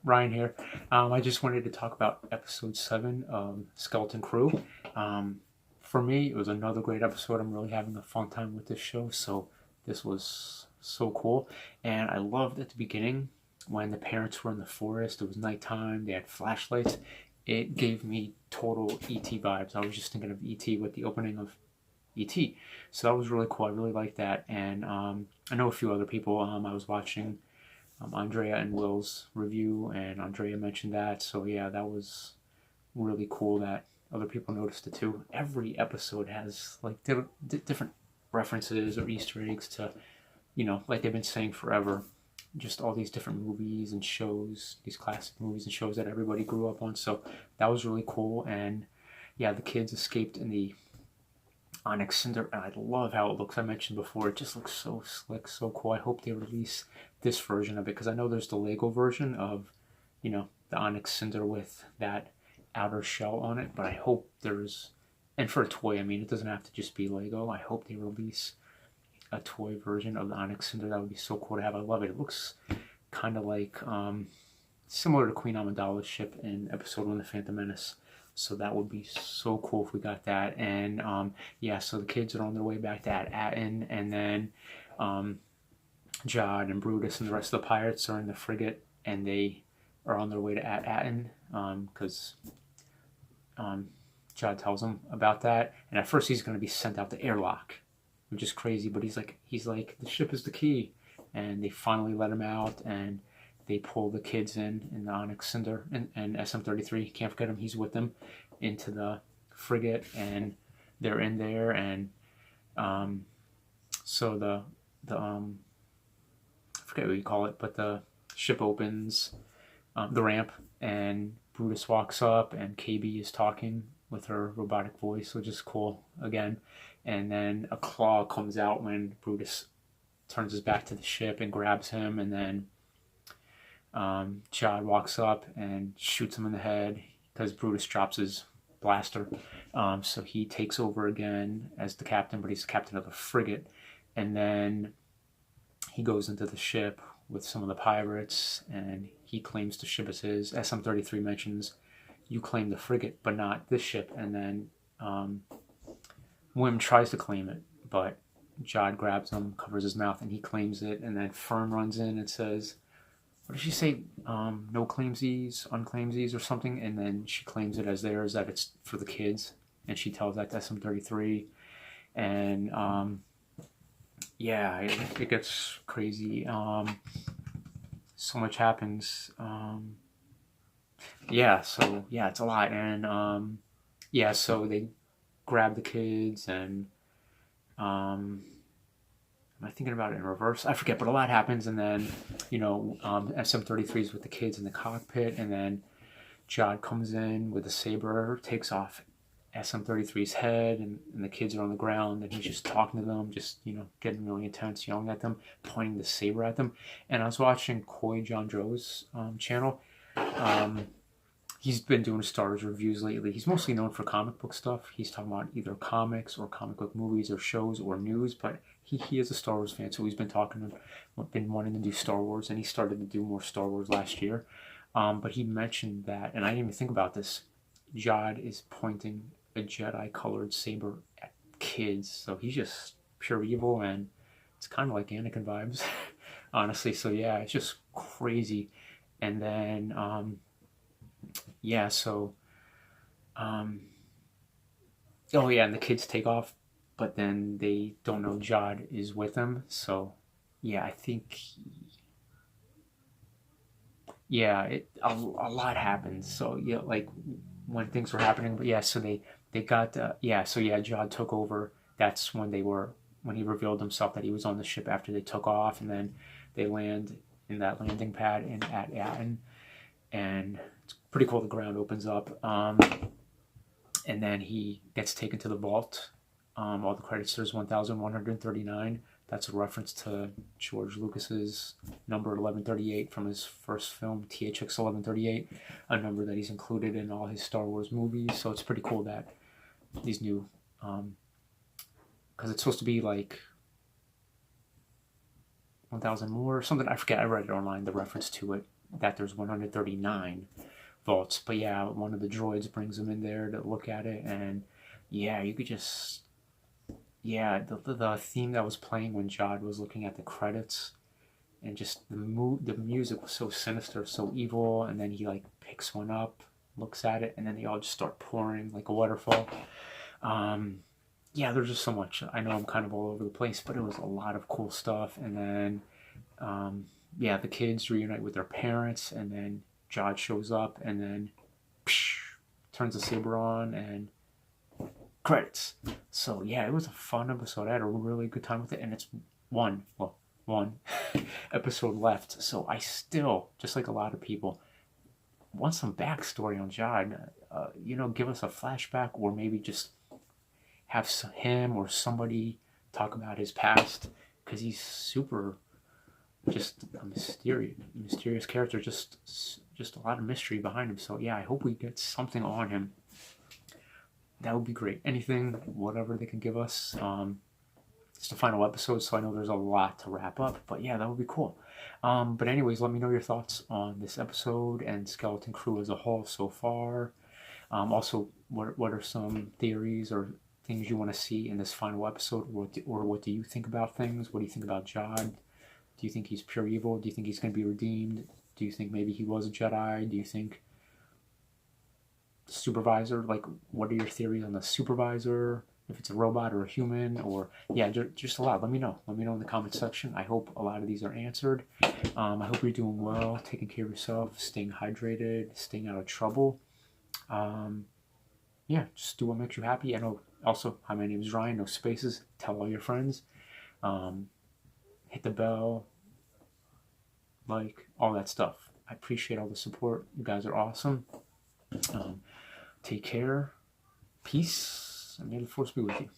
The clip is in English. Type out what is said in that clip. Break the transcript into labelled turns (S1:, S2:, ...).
S1: Ryan here. I just wanted to talk about episode 7, Skeleton Crew. Um, for me, it was another great episode. I'm really having a fun time with this show, so this was so cool. And I loved at the beginning when the parents were in the forest, it was nighttime, they had flashlights. It gave me total ET vibes. I was just thinking of ET with the opening of ET. So that was really cool. I really liked that. And I know a few other people. I was watching Andrea and Will's review, and Andrea mentioned that. So yeah, that was really cool that other people noticed it too. Every episode has like different references or Easter eggs to, like they've been saying forever. Just all these different movies and shows, these classic movies and shows that everybody grew up on. So that was really cool. And yeah, the kids escaped in the Onyx Cinder. I love how it looks. I mentioned before, it just looks so slick, so cool. I hope they release this version of it because I know there's the Lego version of, the Onyx Cinder with that outer shell on it. But I hope there's, and for a toy, I mean, it doesn't have to just be Lego. I hope they release a toy version of the Onyx Cinder. That would be so cool to have. I love it. It looks kind of like similar to Queen Amidala's ship in Episode 1, The Phantom Menace. So that would be so cool if we got that. And yeah, so the kids are on their way back to Aten, and then Jod and Brutus and the rest of the pirates are in the frigate, and they are on their way to Aten because Jod tells them about that. And at first he's going to be sent out the airlock, which is crazy. But he's like the ship is the key, and they finally let him out, and they pull the kids in the Onyx Cinder and SM-33. Can't forget him. He's with them into the frigate, and they're in there, and so the I forget what you call it, but the ship opens, the ramp, and Brutus walks up, and KB is talking with her robotic voice, which is cool again. And then a claw comes out when Brutus turns his back to the ship and grabs him, and then Jod walks up and shoots him in the head because Brutus drops his blaster. So he takes over again as the captain, but he's the captain of a frigate. And then he goes into the ship with some of the pirates, and he claims the ship is his. SM-33 mentions, you claim the frigate, but not this ship. And then Wim tries to claim it, but Jod grabs him, covers his mouth, and he claims it. And then Fern runs in and says, what did she say? No claimsies, unclaimsies, or something. And then she claims it as theirs, that it's for the kids. And she tells that to SM-33. And yeah, it gets crazy. So much happens. Yeah, so yeah, it's a lot. And yeah, so they grab the kids, and am I thinking about it in reverse? I forget, but a lot happens, and then, SM-33 is with the kids in the cockpit, and then Jod comes in with a saber, takes off SM-33's head, and the kids are on the ground, and he's just talking to them, just, getting really intense, yelling at them, pointing the saber at them. And I was watching Koi John Joe's channel. He's been doing Star Wars reviews lately. He's mostly known for comic book stuff. He's talking about either comics or comic book movies or shows or news, but he is a Star Wars fan, so he's been wanting to do Star Wars, and he started to do more Star Wars last year. But he mentioned that, and I didn't even think about this, Jod is pointing a Jedi-colored saber at kids, so he's just pure evil, and it's kind of like Anakin vibes, honestly. So yeah, it's just crazy. And then yeah, so oh yeah, and the kids take off, but then they don't know Jod is with them. So yeah, I think yeah, a lot happens. So yeah, like when things were happening, but yeah, so they got yeah, so yeah, Jod took over. That's when he revealed himself that he was on the ship after they took off, and then they land in that landing pad at Aten, and it's pretty cool. The ground opens up, and then he gets taken to the vault. All the credits, there's 1,139. That's a reference to George Lucas's number 1138 from his first film, THX 1138, a number that he's included in all his Star Wars movies. So it's pretty cool that these new, because it's supposed to be like 1,000 more or something. I forget. I read it online, the reference to it. that there's 139 vaults. But yeah, one of the droids brings him in there to look at it, and yeah, you could just, yeah, the theme that was playing when Jod was looking at the credits, and just the music was so sinister, so evil, and then he like picks one up, looks at it, and then they all just start pouring like a waterfall. Yeah, there's just so much. I know I'm kind of all over the place, but it was a lot of cool stuff. And then, yeah, the kids reunite with their parents, and then Jod shows up, and then psh, turns the saber on, and credits. So yeah, it was a fun episode. I had a really good time with it, and it's one episode left. So I still, just like a lot of people, want some backstory on Jod. Give us a flashback, or maybe just have him or somebody talk about his past, because he's super, just a mysterious character. Just a lot of mystery behind him. So yeah, I hope we get something on him. That would be great. Anything, whatever they can give us. It's the final episode, so I know there's a lot to wrap up. But yeah, that would be cool. But anyways, let me know your thoughts on this episode and Skeleton Crew as a whole so far. Also, what are some theories or things you want to see in this final episode, or what do you think about things? What do you think about Jod? Do you think he's pure evil? Do you think he's going to be redeemed? Do you think maybe he was a Jedi? Do you think supervisor, like, what are your theories on the supervisor, if it's a robot or a human? Or yeah, just a lot. Let me know in the comment section. I hope a lot of these are answered. I hope you're doing well, taking care of yourself, staying hydrated, staying out of trouble. Yeah, just do what makes you happy. I know also, hi, my name is Ryan, no spaces. Tell all your friends. Hit the bell, like, all that stuff. I appreciate all the support. You guys are awesome. Take care. Peace. And may the force be with you.